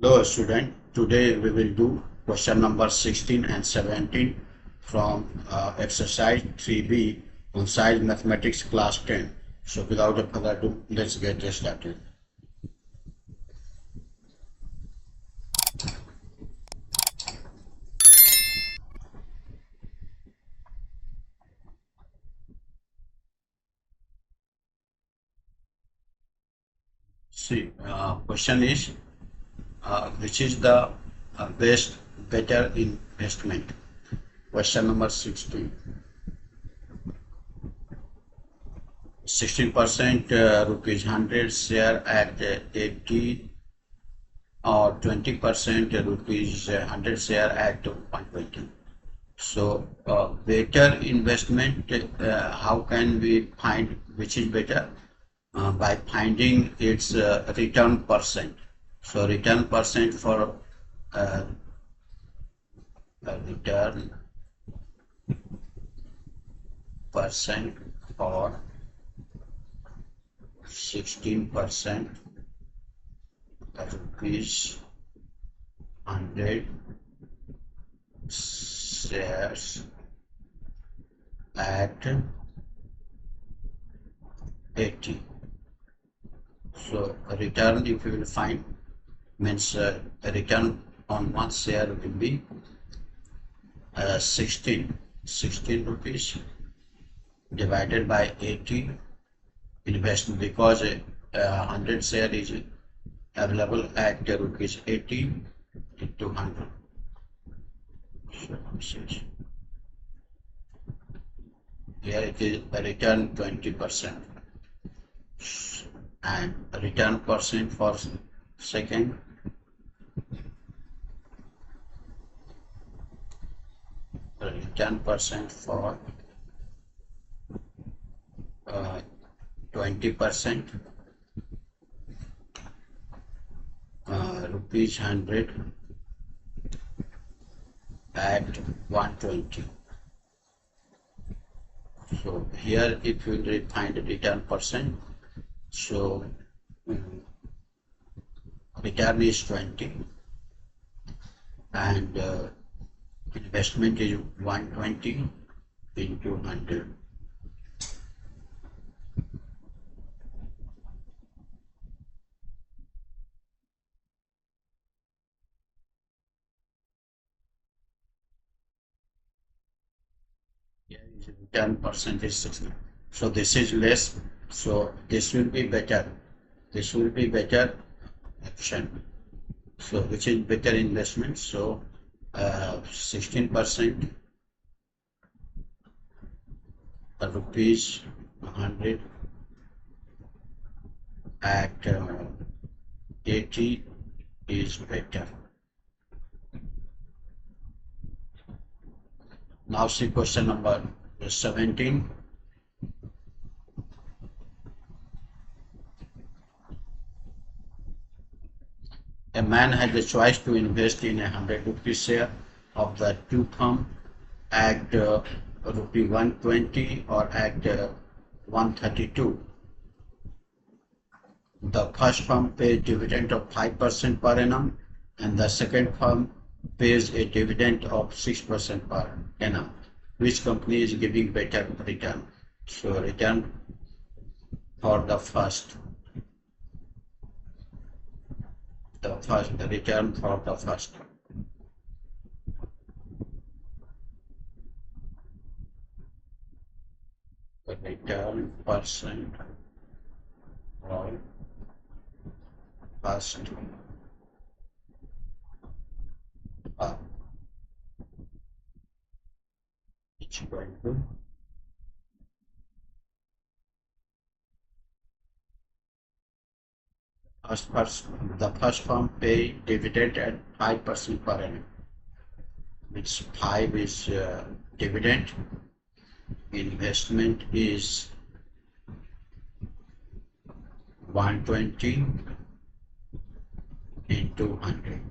Hello student, today we will do question number 16 and 17 from exercise 3B Concise Mathematics class 10. So without a further ado, let's get started. See, question is which is the better investment? Question number 16. 16% rupees 100 share at 80 or 20% rupees 100 share at 120. So better investment, how can we find which is better? By finding its return percent. So return percent for return percent for 16% rupees 100 shares at 80. So return, if you will find, means return on one share will be 16 rupees divided by 80 investment, because 100 share is available at rupees 80 into 100. So here it is a return 20% and return percent for second return percent for 20% rupees 100 at 120. So here if you find the return percent, so return is 20 and investment is 120 into 100. Here is return percentage 60. So this is less. So this will be better. This will be better option. So which is better investment? So 16% rupees 100 at 80 is better. Now see question number 17. A man had the choice to invest in 100 rupee share of the two firm at rupee 120 or at 132. The first firm pays dividend of 5% per annum and the second firm pays a dividend of 6% per annum. Which company is giving better return? So return for the return for the first. The return percent for first uh, it's going to the first firm pay dividend at 5% per annum. It's 5 is dividend. Investment is 120 into 100.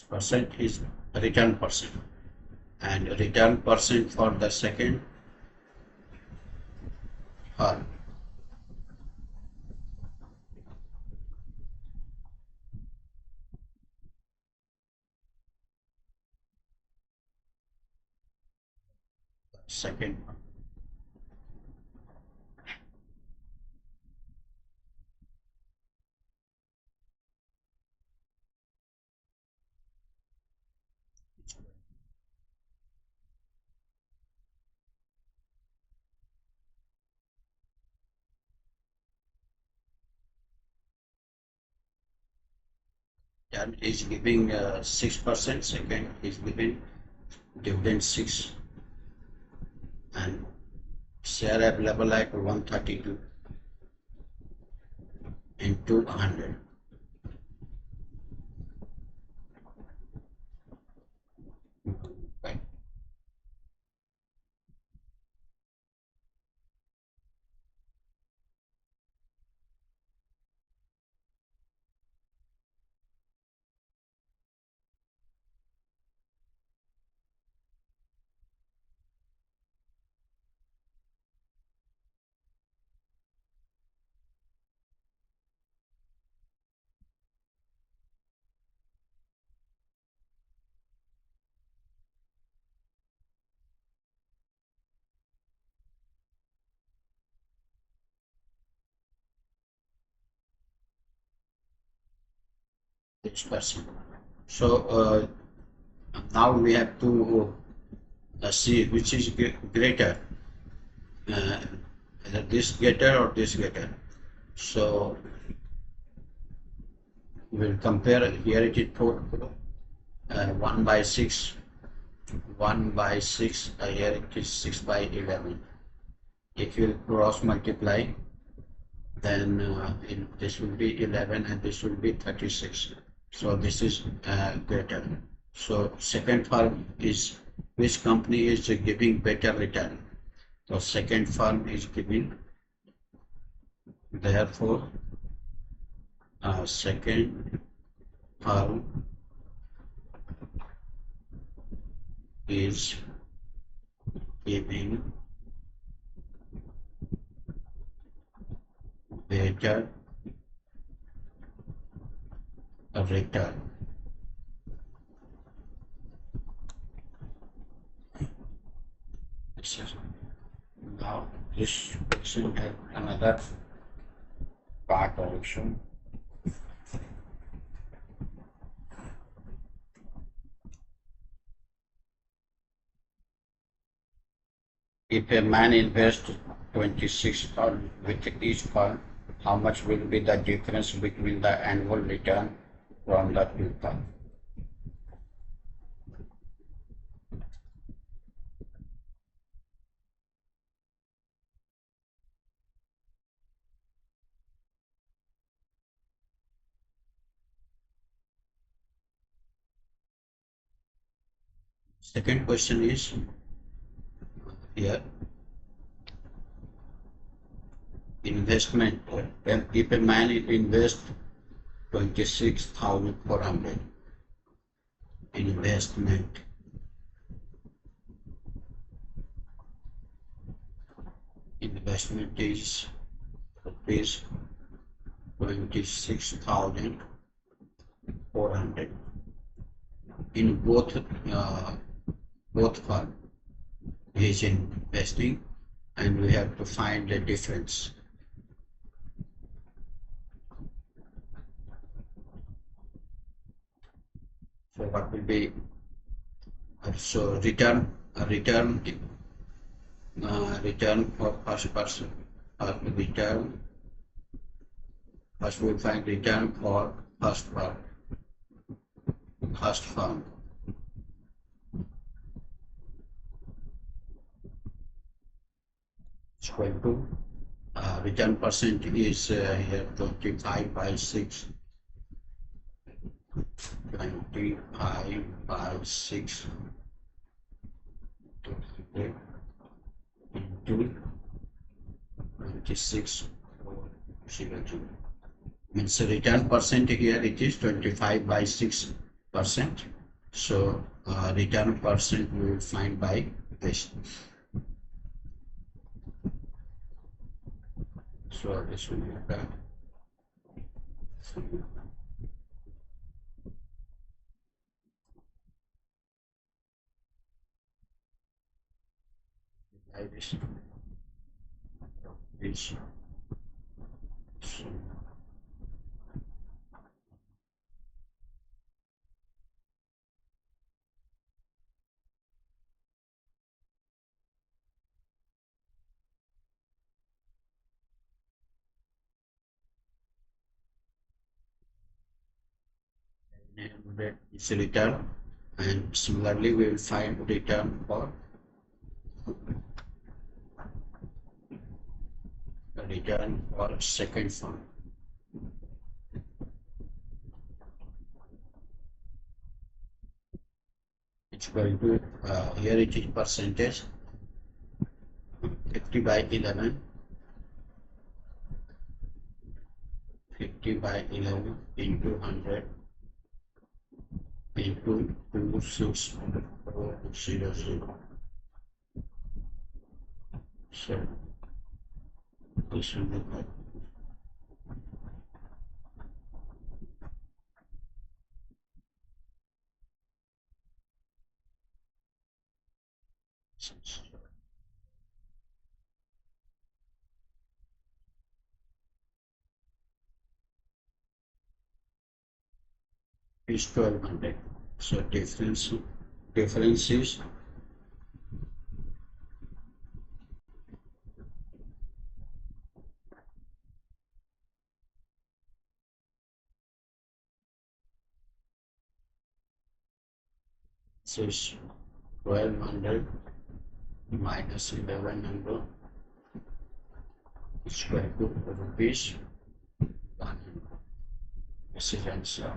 percent is return percent, and return percent for the second firm. Second firm. Return is giving 6%, second is giving dividend 6, and share available at 132 into 100. Right. This person. So now we have to see which is greater, uh, either this greater or this greater. So we'll compare. Here it is 4, 1 by 6, 1 by 6, here it is 6 by 11. If you cross multiply, then this will be 11 and this will be 36. So this is greater. So second firm is, which company is giving better return? So second firm is giving, therefore second firm is giving better return. This is, now this question has another part also. If a man invests 26 pounds with each pound, how much will be the difference between the annual return from the two funds? Second question is here, investment. If a man invests 26,400, investment is rupees 26,400 in both firm. He is investing, and we have to find the difference. So what will be, so return for first person, return, first we'll find return for first firm. Is equal to, return percent is here 25 by 6, 25 by 6 into 26, means return percent here it is 25 by 6 percent. So return percent we will find by this. So this will be the this which so that is return, and similarly we will find return for second form. It's going to here it is percentage 50 by 11, 50 by 11 into 100 into 26400. So this will be like is 1200. So difference is is 1200 minus 1100 is equal to rupees 100. This is answer.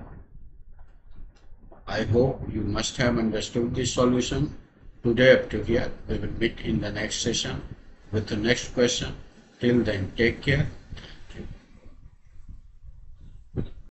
I hope you must have understood this solution. Today up to here, we will meet in the next session with the next question. Till then, take care.